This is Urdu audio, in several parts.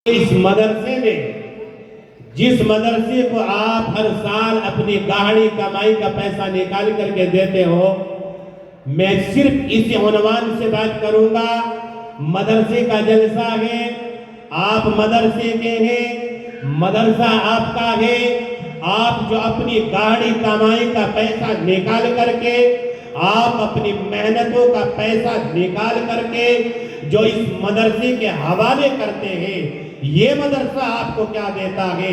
اس مدرسے میں جس مدرسے کو آپ ہر سال اپنی گاڑی کمائی کا پیسہ نکال کر کے دیتے ہو، میں صرف اس عنوان سے بات کروں گا، مدرسے کا جلسہ ہے، آپ مدرسے کے ہیں، مدرسہ آپ کا ہے، آپ جو اپنی گاڑی کمائی کا پیسہ نکال کر کے، آپ اپنی محنتوں کا پیسہ نکال کر کے جو اس مدرسے کے حوالے کرتے ہیں، یہ مدرسہ آپ کو کیا دیتا ہے،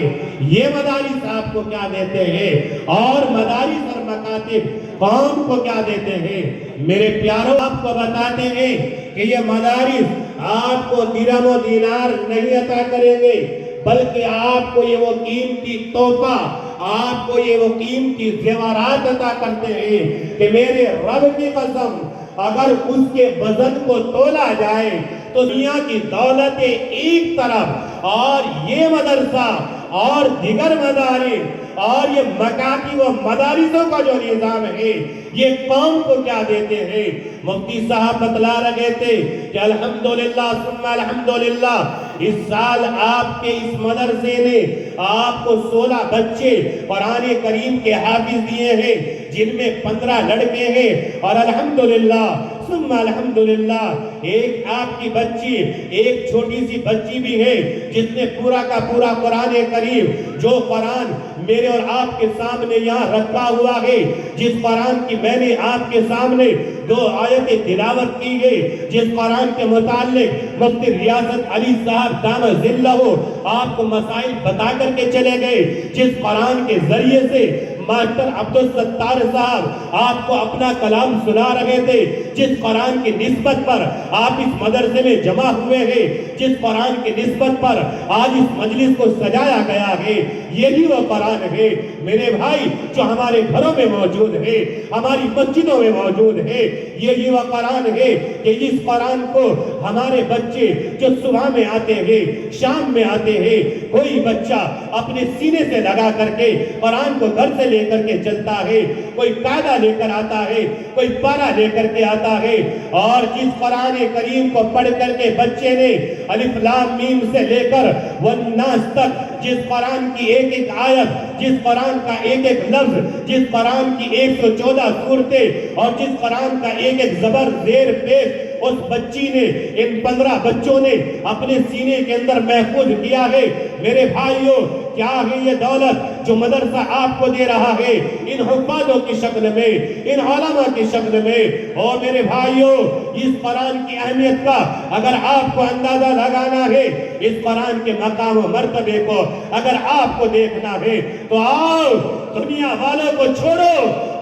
یہ مدارس آپ کو کیا دیتے ہیں، اور مدارس اور مکاتب قوم کو کیا دیتے ہیں۔ میرے پیاروں، آپ کو بتاتے ہیں کہ یہ مدارس آپ کو درہم و دینار نہیں عطا کریں گے، بلکہ آپ کو یہ وہ قیمتی تحفہ، آپ کو یہ وہ قیمتی زیورات عطا کرتے ہیں کہ میرے رب کی قسم، اگر اس کے وزن کو تولا جائے تو دنیا کی دولتیں ایک طرف، اور یہ مدرسہ اور دیگر مدارس اور یہ مکاتب و مدارسوں کا جو نظام ہے، یہ قوم کو کیا دیتے ہیں۔ مفتی صاحب بتلا رہے تھے کہ الحمدللہ ثم الحمدللہ، اس سال آپ کے اس مدرسے نے آپ کو 16 بچے قرآن کریم کے حافظ دیے ہیں، جن میں 15 لڑکے ہیں، اور الحمدللہ ثم الحمدللہ ایک آپ کی بچی، ایک چھوٹی سی بچی بھی ہے جس نے پورا کا پورا قرآن کریم، جو قرآن میرے اور آپ کے سامنے یہاں رکھا ہوا ہے، جس قرآن کی میں نے آپ کے سامنے 2 آیت تلاوت کی ہے، جس قرآن کے متعلق مفتی ریاست علی صاحب دامت ذلہ آپ کو مسائل بتا کر کے چلے گئے، جس قرآن کے ذریعے سے ماسٹر عبدالستار صاحب آپ کو اپنا کلام سنا رہے تھے، جس قرآن کی نسبت پر آپ اس مدرسے میں جمع ہوئے ہیں، جس قرآن کی نسبت پر آج اس مجلس کو سجایا گیا ہے، یہی وہ قرآن ہے میرے بھائی جو ہمارے گھروں میں موجود ہے، ہماری مسجدوں میں موجود ہے۔ یہی وہ قرآن ہے کہ اس قرآن کو ہمارے بچے جو صبح میں آتے ہیں، شام میں آتے ہیں، کوئی بچہ اپنے سینے سے لگا کر کے قرآن کو گھر سے لے کر کے چلتا ہے، کوئی قاعدہ لے کر آتا ہے، کوئی پارہ لے کر کے آتا ہے، اور جس قرآن کریم کو پڑھ کر کے بچے نے الف لام میم سے لے کر والناس تک، جس قرآن کی ایک ایک آیت، جس قرآن کا ایک ایک لفظ، جس قرآن کی 114 سورتیں، اور جس قرآن کا ایک ایک زبر زیر پیش اس بچی نے، ان 15 بچوں نے اپنے سینے کے اندر محفوظ کیا ہے۔ میرے بھائیوں، کیا ہے یہ دولت جو مدرسہ آپ کو دے رہا ہے، ان حفاظوں کی شکل میں، ان علماء کی شکل میں۔ اور میرے بھائیوں، اس قرآن کی اہمیت کا اگر آپ کو اندازہ لگانا ہے، اس قرآن کے مقام و مرتبے کو اگر آپ کو دیکھنا ہے، تو آؤ دنیا والوں کو چھوڑو،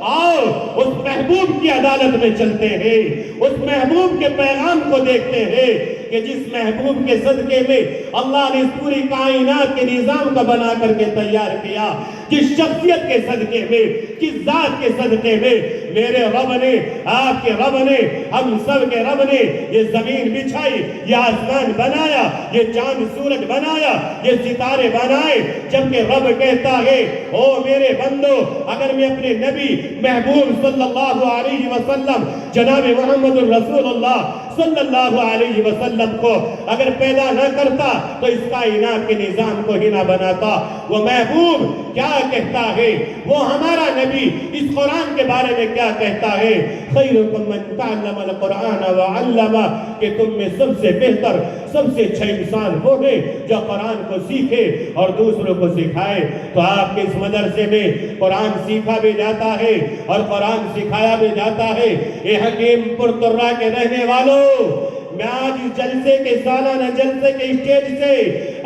آؤ اس محبوب کی عدالت میں چلتے ہیں، اس محبوب کے پیغام کو دیکھتے ہیں کہ جس محبوب کے صدقے میں اللہ نے اس پوری کائنات کے نظام کا بنا کر کے تیار کیا، جس شخصیت کے صدقے میں، جس ذات کے صدقے میں میرے رب نے، آپ کے رب نے، ہم سب کے رب نے یہ زمین بچھائی، یہ آسمان بنایا، یہ چاند سورج بنایا، یہ ستارے بنائے، جبکہ رب کہتا ہے او میرے بندو، اگر میں اپنے نبی محبوب صلی اللہ علیہ وسلم جناب محمد الرسول اللہ صلی اللہ علیہ وسلم کو اگر پیدا نہ کرتا تو اس کائنات کے نظام کو ہی نہ بناتا۔ وہ محبوب کیا کہتا ہے، وہ ہمارا نبی اس قرآن کے بارے میں کیا کہتا ہے، خیرکم من تعلم القرآن وعلمہ، کہ تم میں سب سے بہتر، سب سے اچھا انسان وہ ہے جو قرآن کو سیکھے اور دوسروں کو سکھائے۔ تو آپ کے اس مدرسے میں قرآن سیکھا بھی جاتا ہے اور قرآن سکھایا بھی جاتا ہے۔ اے حکیم پور ترہ کے رہنے والوں، میں آج اس جلسے کے سالانہ جلسے کے اسٹیج سے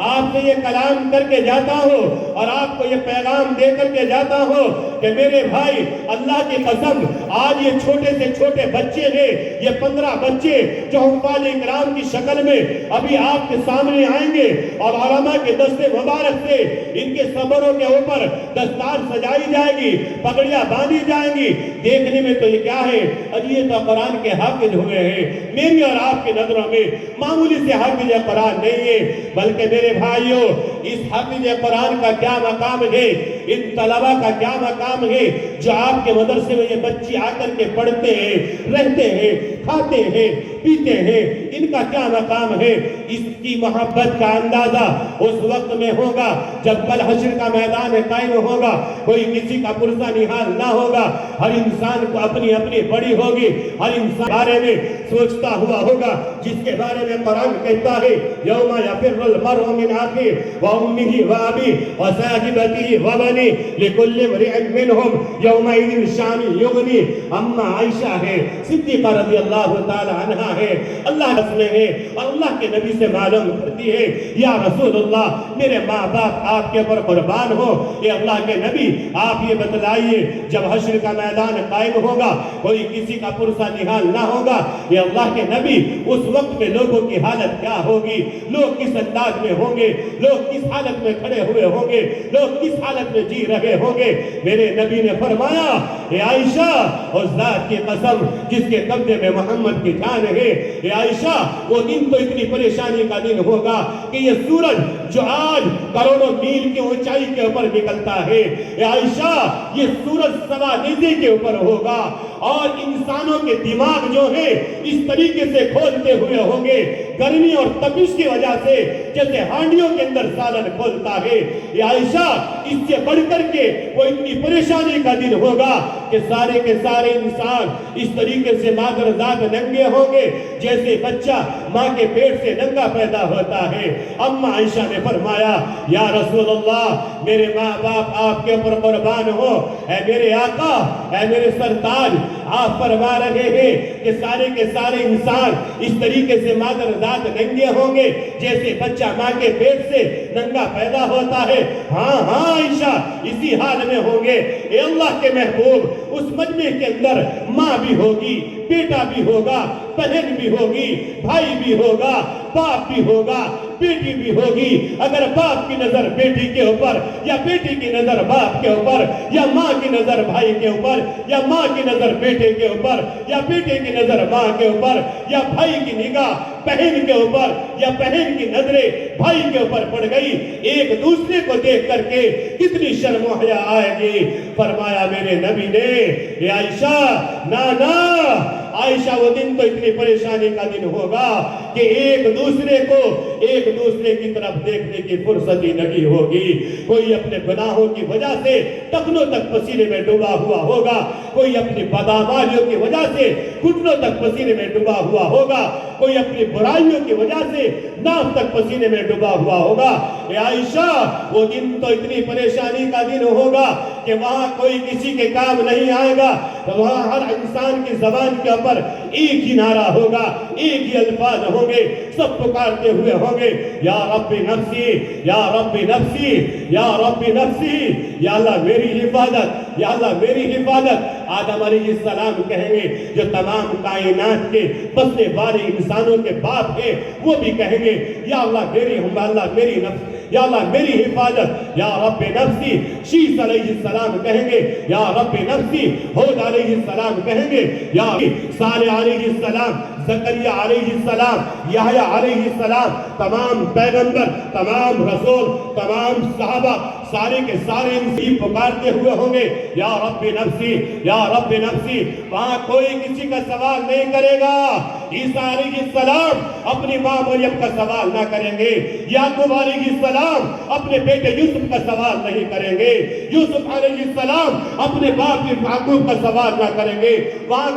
آپ سے یہ کلام کر کے جاتا ہوں اور آپ کو یہ پیغام دے کر کے جاتا ہوں کہ میرے بھائی، اللہ کی قسم، آج یہ چھوٹے سے چھوٹے بچے ہیں، یہ 15 بچے جو حفاظ اکرام کی شکل میں ابھی آپ کے سامنے آئیں گے، اور علماء کے دست مبارک سے ان کے صبروں کے اوپر دستار سجائی جائے گی، پگڑیاں باندھی جائیں گی۔ دیکھنے میں تو یہ کیا ہے، یہ تو قرآن کے حافظ ہوئے ہیں۔ میری اور آپ کے نظروں میں معمولی سے حافظ قرآن نہیں ہے، بلکہ میرے بھائیوں، اس حافظ قرآن کا کیا مقام ہے، ان طلبہ کا کیا مقام ہے جو آپ کے مدرسے میں یہ بچی آ کر کے پڑھتے ہیں، رہتے ہیں، کھاتے ہیں، پیتے ہیں، ان کا کیا مقام ہے؟ اس کی محبت کا اندازہ اس وقت میں ہوگا جب کل حشر کا میدان قائم ہوگا، کوئی کسی کا پرسہ نہال نہ ہوگا، ہر انسان کو اپنی اپنی بڑی ہوگی، ہر انسان بارے میں سوچتا ہوا ہوگا جس کے بارے میں قرآن کہتا ہے یوم یفر المرء من اخیہ وامہ وابیہ وصاحبتہ وبنیہ لکل امرئ منہم یومئذ شان یغنی۔ اما عائشہ ہے، صدیقہ رضی اللہ تعالی عنہ ہے، اللہ رسول ہے اور اللہ کے نبی سے معلوم کرتی ہے یا رسول اللہ میرے ماں باپ آپ کے پر قربان ہو، اے اللہ کے نبی آپ یہ بتلائیے جب حشر کا میدان قائم ہوگا کوئی کسی کا پرسہ نہال نہ ہوگا، اے اللہ کے نبی اس وقت میں لوگوں کی حالت کیا ہوگی، لوگ کس انداز میں ہوں گے، لوگ کس حالت میں کھڑے ہوئے ہوں گے، لوگ کس حالت میں جی رہے ہوں گے؟ میرے نبی نے فرمایا اے عائشہ اس ذات کی قسم جس کے قبضے میں محمد کی جان ہے، اے عائشہ وہ دن تو اتنی پریشانی کا دن ہوگا کہ یہ سورج جو آج کروڑوں میل کی اونچائی کے اوپر نکلتا ہے، اے عائشہ یہ سورج سوا نیزے کے اوپر ہوگا اور انسانوں کے دماغ جو ہے اس طریقے سے کھولتے ہوئے ہوں گے گرمی اور تپش کی وجہ سے جیسے ہانڈیوں کے اندر سالن کھولتا ہے۔ اے عائشہ اس سے بڑھ کر کے وہ اتنی پریشانی کا دن ہوگا کہ سارے کے سارے انسان اس طریقے سے مادر ذات ننگے ہوں گے جیسے بچہ ماں کے پیٹ سے ننگا پیدا ہوتا ہے۔ اما عائشہ نے فرمایا یا رسول اللہ میرے ماں باپ آپ کے اوپر قربان ہو، اے میرے آقا، اے میرے سرتاج، آپ فرما رہے ہیں کہ سارے کے سارے انسان اس طریقے سے مادر ذات ننگے ہوں گے جیسے بچہ ماں کے پیٹ سے ننگا پیدا ہوتا ہے۔ ہاں ہاں عائشہ اسی حال میں ہوں گے۔ اے اللہ کے محبوب اس مجمع کے اندر ماں بھی ہوگی، بیٹا بھی ہوگا، بہن بھی ہوگی، بھائی بھی ہوگا، باپ بھی ہوگا، بیٹی بھی ہوگی۔ اگر باپ کی نظر بیٹی کے اوپر یا بیٹی کی نظر باپ کے اوپر یا ماں کی نظر بھائی کے اوپر یا ماں کی نظر بیٹے کے اوپر یا بیٹے کی نظر ماں کے اوپر یا بھائی کی نگاہ بہن کے اوپر یا بہن کی نظریں بھائی کے اوپر پڑ گئی، ایک دوسرے کو دیکھ کر کے کتنی شرم و حیا آئے گی۔ فرمایا میرے نبی نے اے عائشہ نا عائشہ وہ دن تو اتنی پریشانی کا دن ہوگا کہ ایک دوسرے کی طرف دیکھنے کی فرصت ہی نہیں ہوگی۔ کوئی اپنے گناہوں کی وجہ سے ٹخنوں تک پسینے میں ڈوبا ہوا ہوگا، کوئی اپنی بدعمالیوں کی وجہ سے گھٹنوں تک پسینے میں ڈوبا ہوا ہوگا، کوئی اپنی برائیوں کی وجہ سے ناف تک پسینے میں ڈوبا ہوا ہوگا۔ اے عائشہ وہ دن تو اتنی پریشانی کا دن ہوگا کہ وہاں کوئی کسی کے کام نہیں آئے گا، وہاں ہر انسان کی زبان کے اوپر ایک ہی نعرہ ہوگا، ایک ہی الفاظ ہوں گے، سب پکارتے ہوئے ہوں گے یا رب نفسی یا رب نفسی یا رب نفسی، یا اللہ میری حفاظت، یا اللہ میری حفاظت۔ آدم علیہ السلام کہیں گے جو تمام کائنات کے بسنے والے انسانوں کے باپ ہیں، وہ بھی کہیں گے یا اللہ میری نفس، یا اللہ میری حفاظت، یا رب نفسی۔ شیس علیہ السلام کہیں گے یا رب نفسی، ہود علیہ السلام کہیں گے یا صالح علیہ السلام، زکریا علیہ السلام، یحییٰ علیہ السلام، تمام پیغمبر، تمام رسول، تمام صحابہ، سارے کے سارے انسی پکارتے ہوئے ہوں گے یا رب نفسی یا رب نفسی۔ وہاں کوئی کسی کا سوال نہیں کرے گا۔ عیسیٰ علیہ السلام اپنی ماں مریم کا سوال نہ کریں گے، یعقوب علیہ السلام اپنے بیٹے یوسف کا سوال نہیں کریں گے، یوسف علیہ السلام اپنے باپ یعقوب کا سوال نہ کریں گے۔ وہاں